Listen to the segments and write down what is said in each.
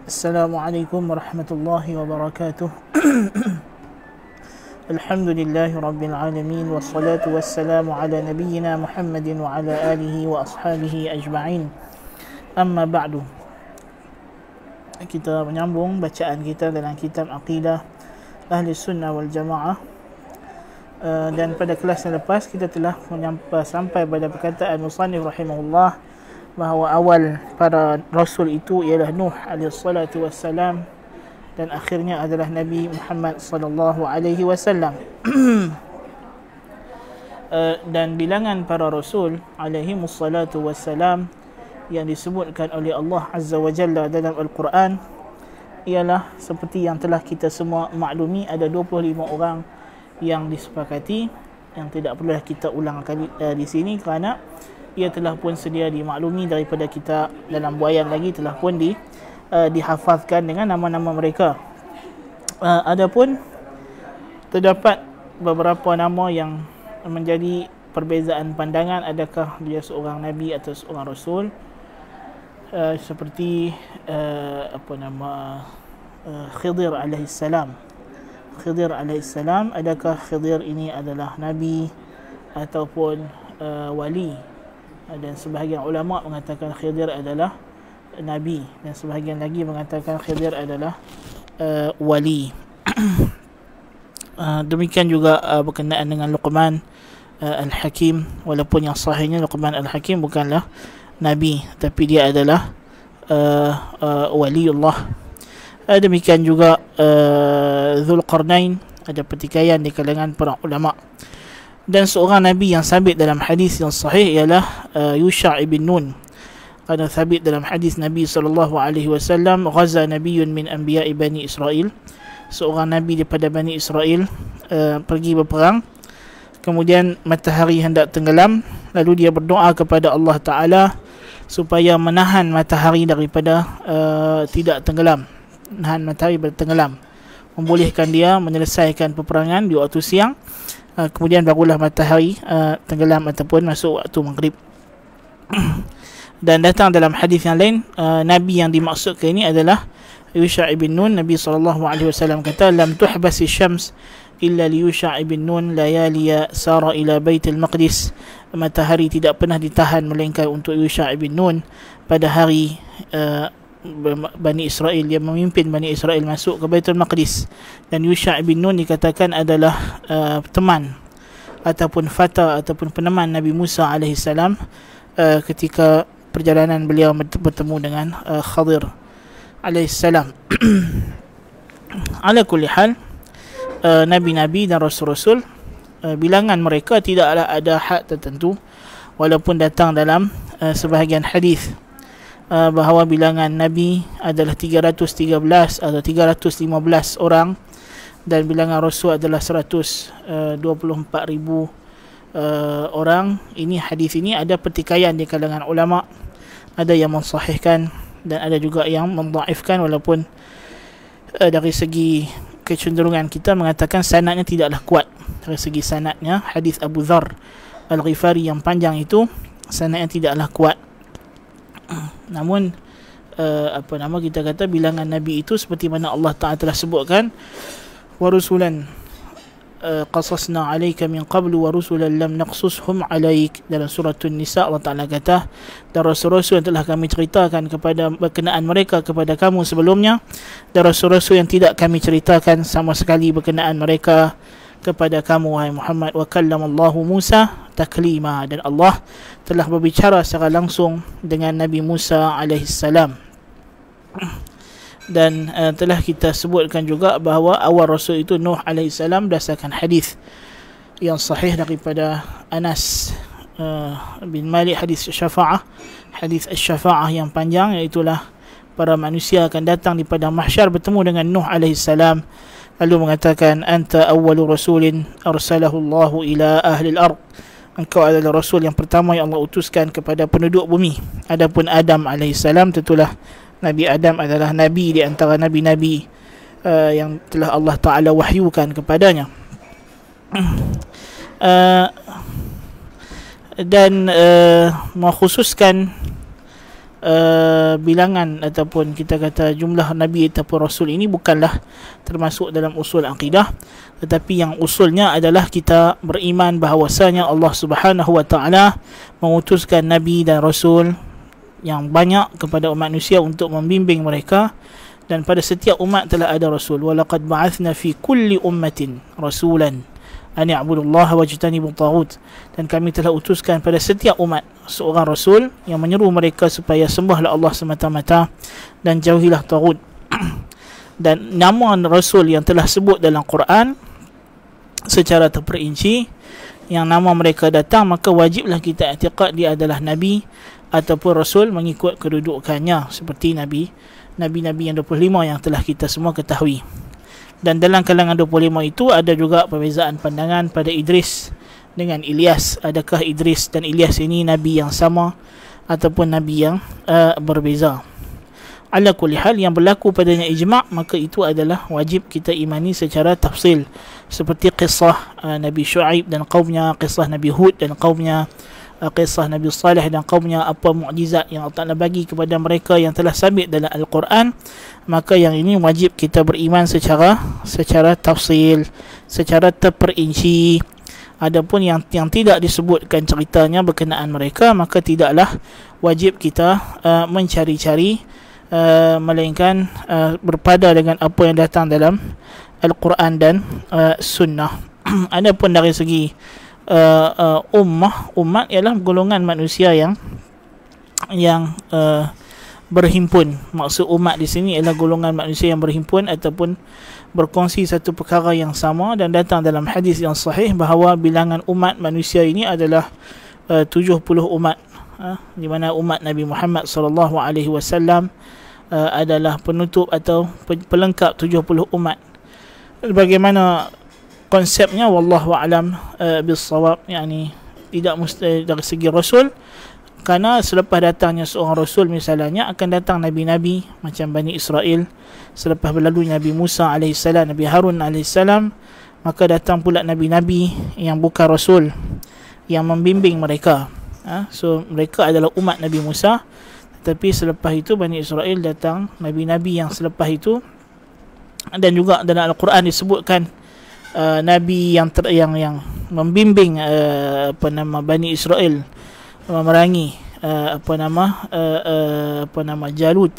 Assalamualaikum warahmatullahi wabarakatuh. Alhamdulillahi rabbil alamin, wassalatu wassalamu ala nabiyyina Muhammadin wa ala alihi wa ashabihi ajma'in. Amma ba'du. Kita menyambung bacaan kita dalam kitab Aqidah Ahli Sunnah wal Jamaah. Dan pada kelas yang lepas kita telah sampai pada perkataan musannif rahimahullah bahawa awal para rasul itu ialah Nuh alaihi salatu wassalam dan akhirnya adalah Nabi Muhammad sallallahu alaihi wasallam. Dan bilangan para rasul alaihi salatu wassalam yang disebutkan oleh Allah Azza wa Jalla dalam Al-Quran ialah seperti yang telah kita semua maklumi, ada 25 orang yang disepakati, yang tidak perlu kita ulang kali di sini kerana ia telah pun sedia dimaklumi daripada kita dalam buayan lagi, telah pun dihafazkan dengan nama-nama mereka. Adapun terdapat beberapa nama yang menjadi perbezaan pandangan, adakah dia seorang nabi atau seorang rasul, seperti Khidir alaihissalam. Khidir alaihissalam, adakah Khidir ini adalah nabi ataupun wali? Dan sebahagian ulama mengatakan Khidir adalah nabi dan sebahagian lagi mengatakan Khidir adalah wali. Demikian juga berkenaan dengan Luqman Al-Hakim, walaupun yang sahihnya Luqman Al-Hakim bukanlah nabi, tapi dia adalah waliullah. Demikian juga Zulqarnain, ada pertikaian di kalangan para ulama. Dan seorang nabi yang sabit dalam hadis yang sahih ialah Yusha' ibn Nun. Kerana sabit dalam hadis Nabi SAW, ghaza nabiyyun min anbiya'i Bani Israel, seorang nabi daripada Bani Israel pergi berperang, kemudian matahari hendak tenggelam, lalu dia berdoa kepada Allah Ta'ala supaya menahan matahari daripada tidak tenggelam, menahan matahari bertenggelam, membolehkan dia menyelesaikan peperangan di waktu siang. Kemudian barulah matahari tenggelam ataupun masuk waktu maghrib. Dan datang dalam hadis yang lain, nabi yang dimaksudkan ini adalah Yusha' ibn Nun. Nabi SAW kata, lam tuhbasi syams illa li Yusha' ibn Nun layaliya sara ila Baitul Maqdis. Matahari tidak pernah ditahan melainkan untuk Yusha' ibn Nun pada hari Bani Israel, dia memimpin Bani Israel masuk ke Baitul Maqdis. Dan Yusha' bin Nun dikatakan adalah teman ataupun fata ataupun peneman Nabi Musa AS ketika perjalanan beliau bertemu dengan Khadir AS. Ala kulli hal, Nabi-Nabi dan Rasul-Rasul, bilangan mereka tidaklah ada had tertentu, walaupun datang dalam sebahagian hadis bahawa bilangan Nabi adalah 313 atau 315 orang dan bilangan Rasul adalah 124,000 orang. Ini hadis ini ada pertikaian di kalangan ulama, ada yang mensahihkan dan ada juga yang mendhaifkan, walaupun dari segi kecenderungan kita mengatakan sanadnya tidaklah kuat. Dari segi sanadnya, hadis Abu Dzar Al-Ghifari yang panjang itu sanadnya tidaklah kuat. Namun kita kata bilangan Nabi itu seperti mana Allah Ta'ala telah sebutkan, wa rusulan qasasna alayka min qablu wa rusulan lam naqsushum alayk. Dalam surah An-Nisa Allah Ta'ala kata, dan rasul-rasul yang telah kami ceritakan kepada berkenaan mereka kepada kamu sebelumnya, dan rasul-rasul yang tidak kami ceritakan sama sekali berkenaan mereka kepada kamu wahai Muhammad. Wa kallamallahu Musa taklima, dan Allah telah berbicara secara langsung dengan Nabi Musa alaihissalam. Dan telah kita sebutkan juga bahawa awal rasul itu Nuh alaihissalam berdasarkan hadis yang sahih daripada Anas bin Malik, hadis syafa'ah, hadis syafa'ah yang panjang, iaitulah para manusia akan datang di padang mahsyar bertemu dengan Nuh alaihissalam, lalu mengatakan, anta awwalu rasulin arsalahu Allahu ila ahli al-ard, engkau adalah rasul yang pertama yang Allah utuskan kepada penduduk bumi. Adapun Adam alaihissalam, tentulah Nabi Adam adalah nabi di antara nabi-nabi yang telah Allah Ta'ala wahyukan kepadanya. Dan mengkhususkan bilangan ataupun kita kata jumlah Nabi ataupun Rasul ini bukanlah termasuk dalam usul akidah, tetapi yang usulnya adalah kita beriman bahawasanya Allah Subhanahu Wa Taala mengutuskan Nabi dan Rasul yang banyak kepada umat manusia untuk membimbing mereka, dan pada setiap umat telah ada Rasul. Walaqad ba'athna fi kulli ummatin rasulan an ya'budullaha wajtanibut taghut, dan kami telah utuskan pada setiap umat seorang Rasul yang menyeru mereka supaya sembahlah Allah semata-mata dan jauhilah taghut. Dan nama Rasul yang telah sebut dalam Quran secara terperinci, yang nama mereka datang, maka wajiblah kita i'tiqad dia adalah Nabi ataupun Rasul mengikut kedudukannya, seperti Nabi-Nabi yang 25 yang telah kita semua ketahui. Dan dalam kalangan 25 itu ada juga perbezaan pandangan pada Idris dengan Ilyas. Adakah Idris dan Ilyas ini Nabi yang sama ataupun Nabi yang berbeza? Ala kulli hal, yang berlaku padanya ijma', maka itu adalah wajib kita imani secara tafsil. Seperti kisah Nabi Shu'aib dan qaumnya, kisah Nabi Hud dan qaumnya, kisah Nabi Saleh dan kaumnya, apa mukjizat yang Allah Ta'ala bagi kepada mereka yang telah sabit dalam Al-Quran, maka yang ini wajib kita beriman secara tafsil, secara terperinci. Adapun yang tidak disebutkan ceritanya berkenaan mereka, maka tidaklah wajib kita mencari-cari, melainkan berpada dengan apa yang datang dalam Al-Quran dan Sunnah. Adapun dari segi umat ialah golongan manusia yang berhimpun. Maksud umat di sini ialah golongan manusia yang berhimpun ataupun berkongsi satu perkara yang sama, dan datang dalam hadis yang sahih bahawa bilangan umat manusia ini adalah 70 umat, di mana umat Nabi Muhammad sallallahu alaihi wasallam adalah penutup atau pelengkap 70 umat. Bagaimana konsepnya, wallahu a'lam bissawab, yakni tidak mesti dari segi Rasul, kerana selepas datangnya seorang Rasul misalnya akan datang Nabi-Nabi macam Bani Israel, selepas berlalu Nabi Musa AS, Nabi Harun AS, maka datang pula Nabi-Nabi yang bukan Rasul yang membimbing mereka. So mereka adalah umat Nabi Musa, tetapi selepas itu Bani Israel datang Nabi-Nabi yang selepas itu. Dan juga dalam Al-Quran disebutkan Nabi yang membimbing Bani Israel memerangi Jalut,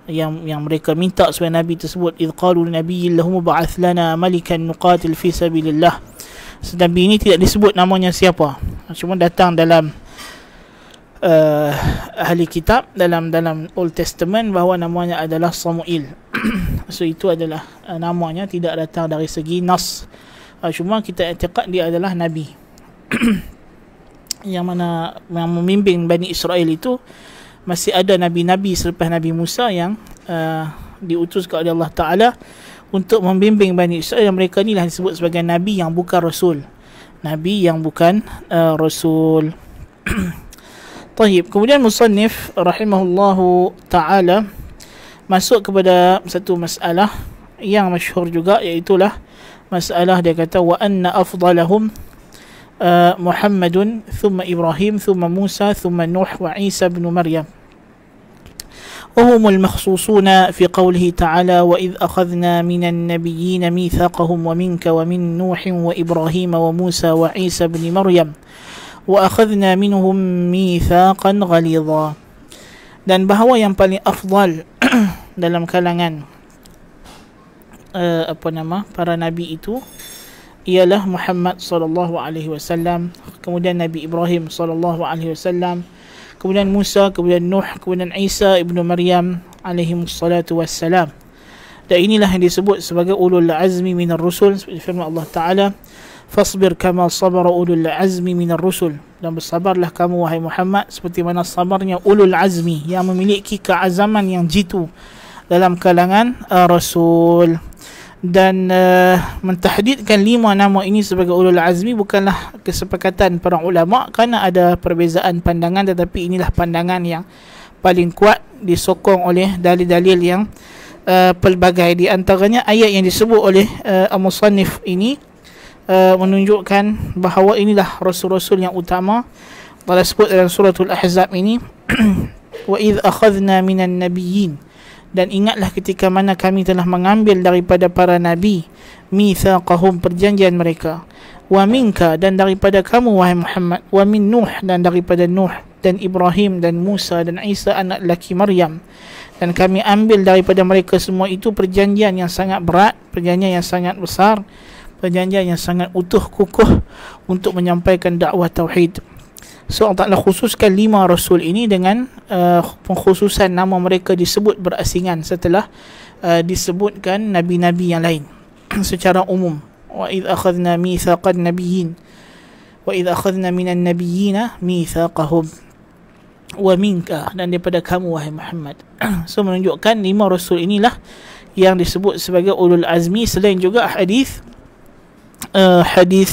yang mereka minta supaya Nabi tersebut, idh qalu nabiyyin lahum ba'ath lana malikan nuqatil fi sabilillah. Nabi ini tidak disebut namanya siapa, cuma datang dalam ahli kitab, dalam Old Testament, bahawa namanya adalah Samuel. So itu adalah namanya, tidak datang dari segi nas, cuma kita i'tiqad dia adalah Nabi. yang memimpin Bani Israel itu masih ada Nabi-Nabi selepas Nabi Musa yang diutuskan oleh Allah Ta'ala untuk membimbing Bani Israel, yang mereka inilah disebut sebagai Nabi yang bukan Rasul. Nabi yang bukan Rasul. Taib. Kemudian musannif rahimahullahu ta'ala masuk kepada satu masalah yang masyhur juga, iaitulah masalah dia kata wa anna afdalahum Muhammadun thumma Ibrahim thumma Musa thumma Nuh wa Isa ibn Maryam وهم المخصوصون في قوله تعالى وإذ أخذنا من النبيين ميثاقهم ومنك ومن نوح وإبراهيم وموسى وعيسى بن مريم وأخذنا منهم ميثاقا غليظا. Dan bahawa yang paling afdal dalam kalangan para nabi itu ialah Muhammad sallallahu alaihi wasallam, kemudian Nabi Ibrahim sallallahu alaihi wasallam, kemudian Musa, kemudian Nuh, kemudian Isa ibnu Maryam alaihi wassalatu wassalam. Dan inilah yang disebut sebagai ulul azmi minar rusul, seperti firman Allah Ta'ala, fasbir kama sabara ulul azmi minar rusul, dan bersabarlah kamu wahai Muhammad seperti mana sabarnya ulul azmi yang memiliki keazaman yang jitu dalam kalangan Rasul. Dan mentahdidkan 5 nama ini sebagai ulul azmi bukanlah kesepakatan para ulama, kerana ada perbezaan pandangan, tetapi inilah pandangan yang paling kuat, disokong oleh dalil-dalil yang pelbagai. Di antaranya ayat yang disebut oleh al-musannif ini menunjukkan bahawa inilah rasul-rasul yang utama. Allah sebut dalam suratul Ahzab ini Wa idh akhadna minan nabiyyin, dan ingatlah ketika mana kami telah mengambil daripada para nabi, mitsaqahum, perjanjian mereka, wa minka, dan daripada kamu wahai Muhammad, wa min Nuh, dan daripada Nuh, dan Ibrahim, dan Musa, dan Isa anak laki Maryam, dan kami ambil daripada mereka semua itu perjanjian yang sangat berat, perjanjian yang sangat besar, perjanjian yang sangat utuh kukuh untuk menyampaikan dakwah tauhid. So Allah Ta'ala khususkan 5 rasul ini dengan pengkhususan nama mereka disebut berasingan setelah disebutkan nabi-nabi yang lain secara umum. Wa idh akhadna mitsaqan nabiyyin, wa idh akhadna minan nabiyyina mitsaqahum wa minka, dan daripada kamu wahai Muhammad. So menunjukkan 5 rasul inilah yang disebut sebagai ulul azmi. Selain juga hadis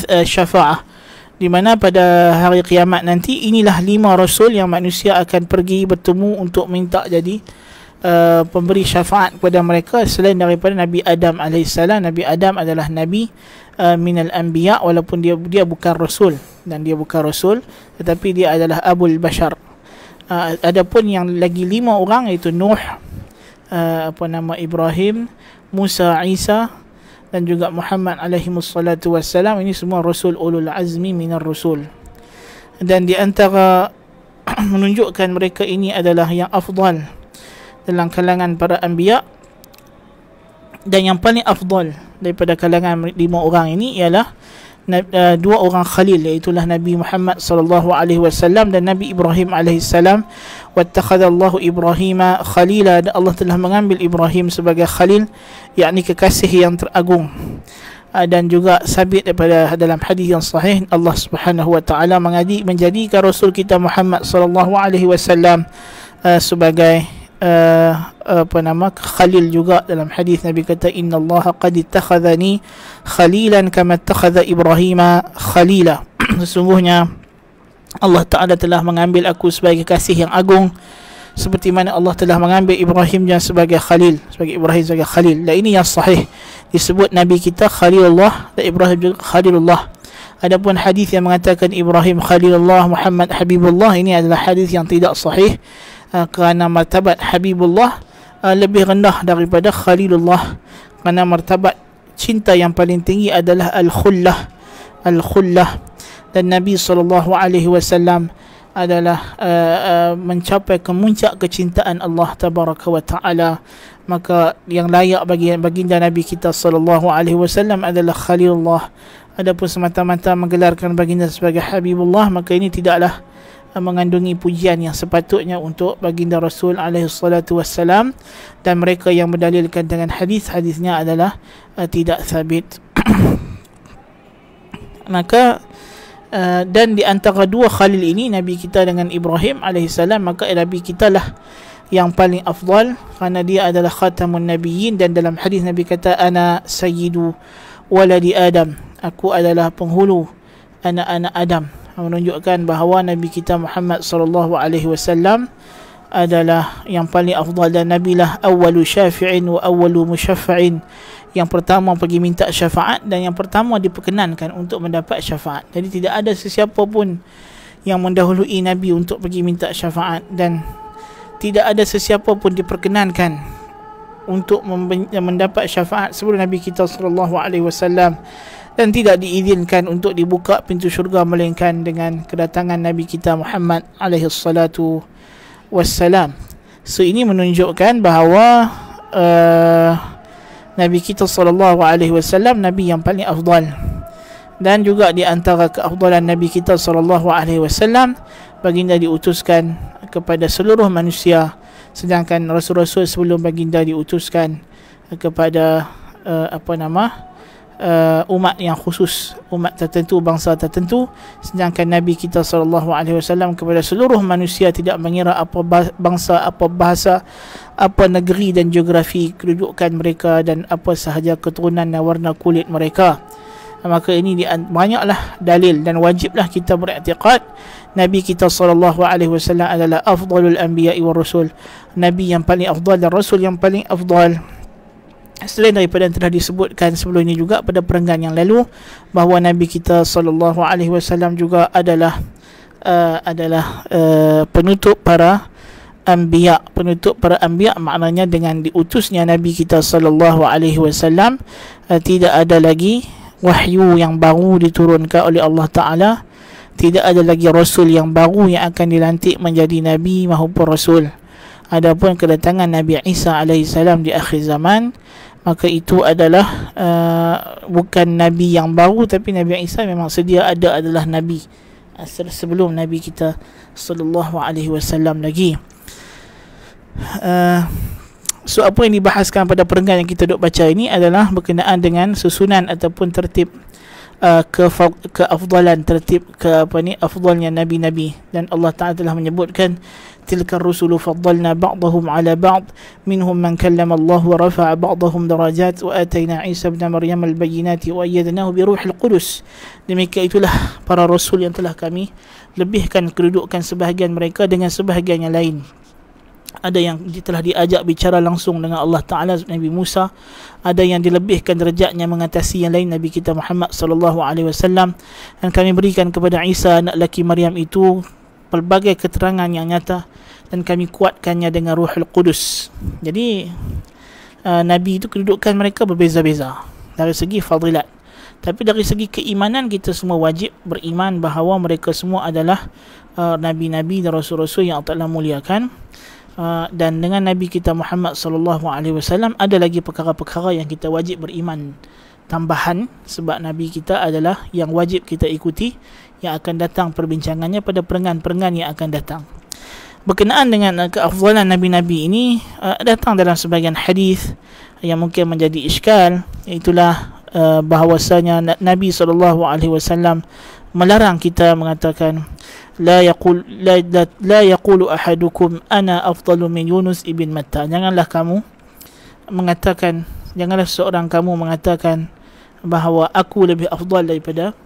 syafaah, di mana pada hari kiamat nanti inilah 5 rasul yang manusia akan pergi bertemu untuk minta jadi pemberi syafaat kepada mereka selain daripada Nabi Adam alaihissalam. Nabi Adam adalah nabi minal anbiya, walaupun dia bukan rasul, dan dia bukan rasul, tetapi dia adalah abul bashar. Adapun yang lagi 5 orang, iaitu Nuh, Ibrahim, Musa, Isa, dan juga Muhammad alaihimussalatu wassalam, ini semua rasul ulul azmi minar rusul. Dan di antara menunjukkan mereka ini adalah yang afdal dalam kalangan para anbiya, dan yang paling afdal daripada kalangan 5 orang ini ialah 2 orang khalil, iaitulah Nabi Muhammad sallallahu alaihi wasallam dan Nabi Ibrahim alaihi salam. Wattakhadallahu Ibrahima khalila, dan Allah telah mengambil Ibrahim sebagai khalil, yakni kekasih yang teragung. Dan juga sabit daripada dalam hadis yang sahih, Allah Subhanahu wa taala menjadikan rasul kita Muhammad sallallahu alaihi wasallam sebagai khalil juga. Dalam hadis Nabi kata, innallaha qad ittakhadhani khalilan kama ittakhadha Ibrahima khalila. Sesungguhnya Allah Ta'ala telah mengambil aku sebagai kasih yang agung, seperti mana Allah telah mengambil Ibrahim sebagai khalil, sebagai Ibrahim sebagai khalil. Dan ini yang sahih, disebut Nabi kita Khalilullah dan Ibrahim juga Khalilullah. Adapun hadis yang mengatakan Ibrahim Khalilullah, Muhammad Habibullah, ini adalah hadis yang tidak sahih, kerana martabat Habibullah lebih rendah daripada Khalilullah, kerana martabat cinta yang paling tinggi adalah Al-Khullah. Dan Nabi SAW adalah mencapai kemuncak kecintaan Allah Tabaraka wa Ta'ala. Maka yang layak bagi baginda Nabi kita SAW adalah Khalilullah. Adapun semata-mata menggelarkan baginda sebagai Habibullah, maka ini tidaklah mengandungi pujian yang sepatutnya untuk baginda Rasul SAW. Dan mereka yang berdalilkan dengan hadis-hadisnya adalah tidak sabit. Maka dan di antara 2 khalil ini, Nabi kita dengan Ibrahim alaihissalam, maka Nabi kita lah yang paling afdal, kerana dia adalah khatamun nabiyyin. Dan dalam hadis Nabi kata, ana sayyidu waladi Adam, aku adalah penghulu anak-anak Adam, menunjukkan bahawa Nabi kita Muhammad sallallahu alaihi wasallam adalah yang paling afdal. Dan Nabi lah awwalu syafi'in wa awwalu musyaffa'in, yang pertama pergi minta syafaat dan yang pertama diperkenankan untuk mendapat syafaat. Jadi tidak ada sesiapa pun yang mendahului Nabi untuk pergi minta syafaat, dan tidak ada sesiapa pun diperkenankan untuk mendapat syafaat sebelum Nabi kita sallallahu alaihi wasallam, dan tidak diizinkan untuk dibuka pintu syurga melainkan dengan kedatangan Nabi kita Muhammad alaihi salatu wassalam. So ini menunjukkan bahawa Nabi kita sallallahu alaihi wasallam Nabi yang paling afdal. Dan juga di antara keafdalan Nabi kita sallallahu alaihi wasallam, baginda diutuskan kepada seluruh manusia, sedangkan rasul-rasul sebelum baginda diutuskan kepada umat yang khusus, umat tertentu, bangsa tertentu, sedangkan Nabi kita sallallahu alaihi wasallam kepada seluruh manusia, tidak mengira apa bangsa, apa bahasa, apa negeri dan geografi kedudukan mereka, dan apa sahaja keturunan dan warna kulit mereka. Maka ini banyaklah dalil, dan wajiblah kita beriktikad Nabi kita sallallahu alaihi wasallam adalah afdalul anbiya'i war rasul, Nabi yang paling afdal dan rasul yang paling afdal. Selain daripada yang telah disebutkan sebelum ini juga pada perenggan yang lalu, bahawa Nabi kita sallallahu alaihi wasallam juga adalah penutup para anbiya, penutup para anbiya, maknanya dengan diutusnya Nabi kita sallallahu alaihi wasallam tidak ada lagi wahyu yang baru diturunkan oleh Allah Ta'ala, tidak ada lagi rasul yang baru yang akan dilantik menjadi nabi maupun rasul. Adapun kedatangan Nabi Isa alaihi salam di akhir zaman, maka itu adalah bukan nabi yang baru, tapi Nabi Isa memang sedia ada, adalah nabi sebelum Nabi kita sallallahu alaihi wasallam lagi. So apa yang dibahaskan pada perenggan yang kita duk baca ini adalah berkenaan dengan susunan ataupun tertib keafdalan, tertib afdalnya nabi-nabi. Dan Allah Ta'ala telah menyebutkan tilka rusulu faddalna ba'dahum ala ba'd minhum man kallama Allah wa rafa'a ba'dahum darajat wa atayna Isa ibn Maryam al-bayyinati wa ayyadnahu bi ruhil qudus. Demikian itulah para rasul yang telah kami lebihkan kedudukan sebahagian mereka dengan sebahagian yang lain. Ada yang telah diajak bicara langsung dengan Allah Ta'ala, Nabi Musa. Ada yang dilebihkan derajatnya mengatasi yang lain, Nabi kita Muhammad sallallahu alaihi wasallam. Dan kami berikan kepada Isa anak laki Maryam itu pelbagai keterangan yang nyata, dan kami kuatkannya dengan Ruhul Qudus. Jadi Nabi itu kedudukan mereka berbeza-beza dari segi fadilat, tapi dari segi keimanan kita semua wajib beriman bahawa mereka semua adalah nabi-nabi dan rasul-rasul yang Allah muliakan. Dan dengan Nabi kita Muhammad sallallahu alaihi wasallam ada lagi perkara-perkara yang kita wajib beriman tambahan, sebab Nabi kita adalah yang wajib kita ikuti, yang akan datang perbincangannya pada perenggan-perenggan yang akan datang. Berkenaan dengan keafdalan nabi-nabi ini datang dalam sebahagian hadis yang mungkin menjadi iskal, itulah bahawasanya Nabi sallallahu alaihi wasallam melarang kita mengatakan la yaqulu ahadukum ana afdalu min Yunus ibn Matta. Janganlah seorang kamu mengatakan bahawa aku lebih afdal daripada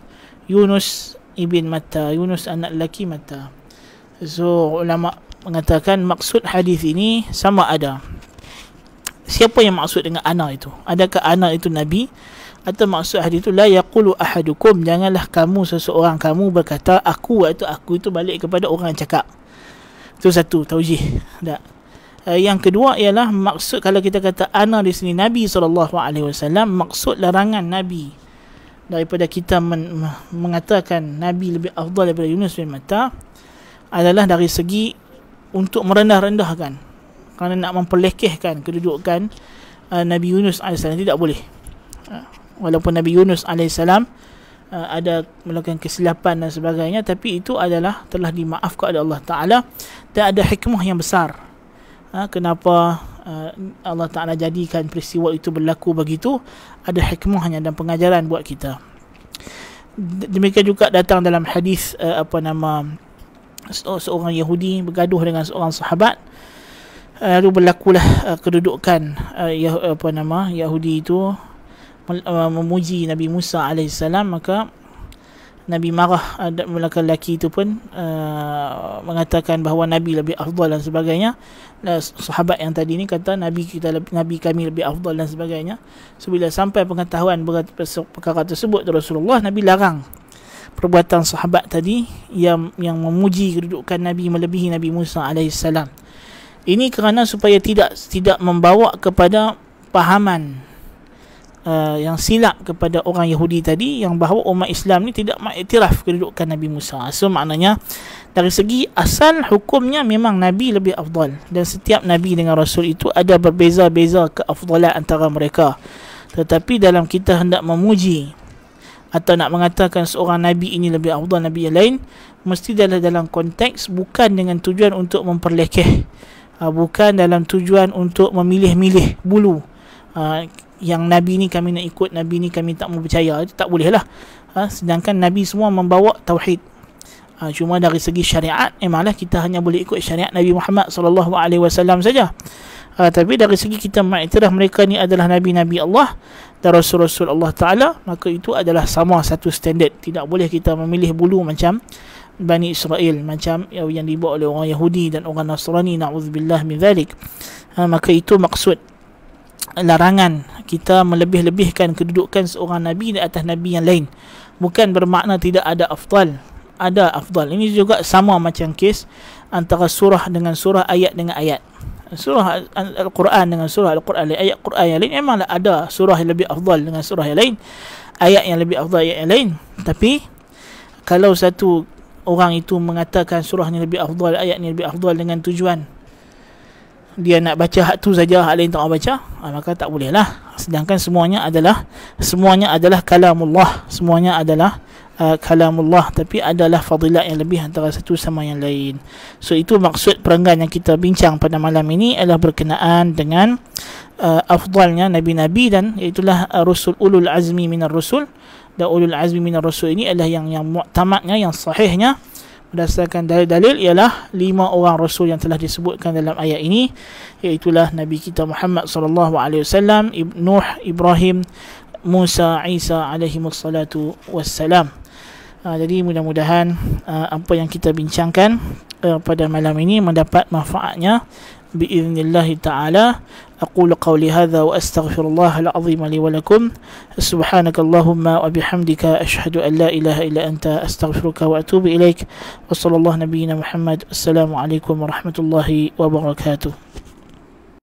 Yunus ibn Matta, Yunus anak lelaki Matta. So ulama mengatakan maksud hadis ini sama ada. Siapa yang maksud dengan ana itu? Adakah ana itu nabi? Atau maksud hadis itu la yaqulu ahadukum, janganlah seseorang kamu berkata aku, iaitu aku itu balik kepada orang yang cakap. Itu satu taujih. Yang kedua ialah maksud kalau kita kata ana di sini Nabi SAW, maksud larangan Nabi daripada kita mengatakan Nabi lebih afdal daripada Yunus bin Matta adalah dari segi untuk merendah-rendahkan, kerana nak memperlekehkan kedudukan Nabi Yunus AS. Tidak boleh. Walaupun Nabi Yunus AS ada melakukan kesilapan dan sebagainya, tapi itu adalah telah dimaafkan oleh Allah Ta'ala, dan ada hikmah yang besar. Kenapa Allah Ta'ala jadikan peristiwa itu berlaku begitu, ada hikmahnya dan pengajaran buat kita. Demikian juga datang dalam hadis seorang Yahudi bergaduh dengan seorang sahabat, lalu berlakulah kedudukan Yahudi itu memuji Nabi Musa AS, maka Nabi marah, lelaki itu pun mengatakan bahawa Nabi lebih afdal dan sebagainya. Sahabat yang tadi ni kata Nabi kami lebih afdal dan sebagainya. So bila sampai pengetahuan perkara tersebut dari Rasulullah, Nabi larang perbuatan sahabat tadi yang memuji kedudukan Nabi melebihi Nabi Musa AS. Ini kerana supaya tidak membawa kepada pahaman yang silap kepada orang Yahudi tadi, yang bahawa umat Islam ni tidak mengiktiraf kedudukan Nabi Musa. So maknanya dari segi asal hukumnya memang Nabi lebih afdal, dan setiap Nabi dengan Rasul itu ada berbeza-beza keafdalan antara mereka. Tetapi dalam kita hendak memuji atau nak mengatakan seorang Nabi ini lebih afdal Nabi yang lain, mesti dalam konteks bukan dengan tujuan untuk memperlekeh, bukan dalam tujuan untuk memilih-milih bulu. Yang Nabi ni kami nak ikut, Nabi ni kami tak mau percaya, itu tak boleh lah. Sedangkan Nabi semua membawa tauhid. Cuma dari segi syariat memanglah kita hanya boleh ikut syariat Nabi Muhammad SAW saja. Tapi dari segi kita mengiktiraf mereka ni adalah Nabi-Nabi Allah dan Rasul-Rasul Allah Ta'ala, maka itu adalah sama satu standard. Tidak boleh kita memilih bulu macam Bani Israel, macam yang dibuat oleh orang Yahudi dan orang Nasrani, na'udzubillah min zalik. Maka itu maksud larangan kita melebih-lebihkan kedudukan seorang Nabi di atas Nabi yang lain. Bukan bermakna tidak ada afdal, ada afdal. Ini juga sama macam kes antara surah dengan surah, ayat dengan ayat. Surah Al-Quran dengan surah Al-Quran, ayat Quran yang lain, memanglah ada surah yang lebih afdal dengan surah yang lain, ayat yang lebih afdal ayat yang lain. Tapi kalau satu orang itu mengatakan surah ni lebih afdal, ayat ni lebih afdal dengan tujuan dia nak baca hak tu saja, hak lain tak nak baca, maka tak boleh lah. Sedangkan semuanya adalah kalamullah, semuanya adalah kalamullah, tapi adalah fadilat yang lebih antara satu sama yang lain. So itu maksud perenggan yang kita bincang pada malam ini adalah berkenaan dengan afdalnya nabi-nabi, dan iaitulah rusul ulul azmi minar rusul. Dan ulul azmi minar rusul ini adalah yang mu'tamadnya, yang sahihnya berdasarkan dalil-dalil ialah 5 orang rasul yang telah disebutkan dalam ayat ini, iaitulah Nabi kita Muhammad sallallahu alaihi wasallam, Nuh, Ibrahim, Musa, Isa alaihi wassalatu wassalam. Jadi mudah-mudahan apa yang kita bincangkan pada malam ini mendapat manfaatnya biiznillah taala. Aqulu qawli hadza wa astaghfirullahal azim li wa lakum. Subhanakallahumma wa bihamdika asyhadu an la ilaha illa anta astaghfiruka wa atubu ilaik. Wa sallallahu nabiyyina Muhammad. Assalamu alaikum warahmatullahi wabarakatuh.